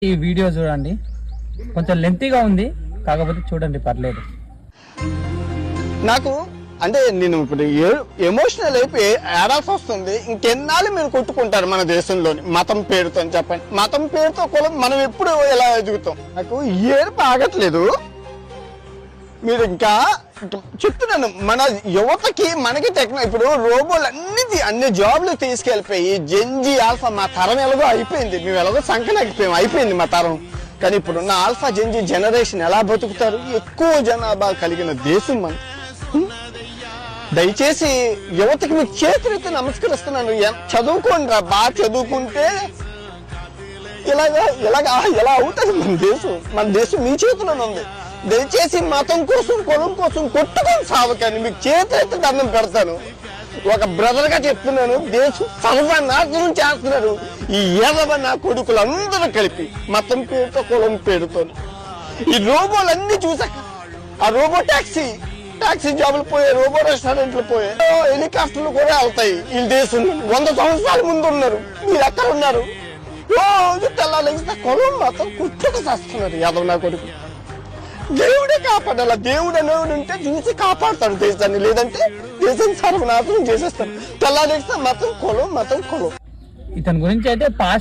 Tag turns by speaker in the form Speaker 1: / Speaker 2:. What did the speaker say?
Speaker 1: ఈ వీడియో చూడండి, కొంచెం లెంతీగా ఉంది, కాకపోతే చూడండి పర్లేదు.
Speaker 2: నాకు అంటే నేను ఇప్పుడు ఎమోషనల్ అయిపోయి ఏడాల్సి వస్తుంది. ఇంకెన్నాళ్ళు మీరు కొట్టుకుంటారు మన దేశంలోని మతం పేరుతో చెప్పండి. మతం పేరుతో కులం మనం ఎప్పుడు ఎలా ఎదుగుతాం? నాకు ఏడుపు ఆగట్లేదు. మీరు ఇంకా చెప్తున్నాను, మన యువతకి మనకి ఇప్పుడు రోబోలు అన్ని జాబ్లు తీసుకెళ్ళిపోయి జెన్జీ ఆల్ఫా మా తరం ఎలాగో అయిపోయింది. మేము ఎలాగో సంకనాగిపోయాం, అయిపోయింది మా తరం. కానీ ఇప్పుడున్న ఆల్ఫా జెన్జీ జనరేషన్ ఎలా బతుకుతారు? ఎక్కువ జనాభా కలిగిన దేశం మనం. దయచేసి యువతకి మీకు చేతులైతే నమస్కరిస్తున్నాను. చదువుకోండి రా, బాగా చదువుకుంటే ఎలా అవుతుంది మన దేశం మీ చేతిలోనే ఉంది. దయచేసి మతం కోసం కులం కోసం కొట్టుకొని సావకాని మీకు చేతులైతే దండం పెడతాను. ఒక బ్రదర్ గా చెప్తున్నాను, దేశం సర్వనాశనం చేస్తున్నారు ఈ ఏదవ నా కొడుకులు అందరూ కలిపి మతం పేరుతో కులం పేరుతో. ఈ రోబోలన్నీ చూసాక ఆ రోబో టాక్సీ జాబులు పోయాయి, రోబో రెస్టారెంట్లు పోయాయి, హెలికాప్టర్లు కూడా వెళ్తాయి. ఈ దేశం 100 సంవత్సరాల ముందు ఉన్నారు, మీరు ఎక్కడ ఉన్నారు? రోజు తెల్లాలి కులం మాత్రం కుట్టుకు చేస్తున్నారు యాదవ్ నా కొడుకు. దేవుడే కాపాడాల. దేవుడు అనేవాడు ఉంటే చూసి కాపాడుతాడు దేశాన్ని, లేదంటే దేశం సర్వనాశనం చేసేస్తాడు. తెల్లాలి మతం కులం.
Speaker 1: ఇతని గురించి అయితే పాస్ట్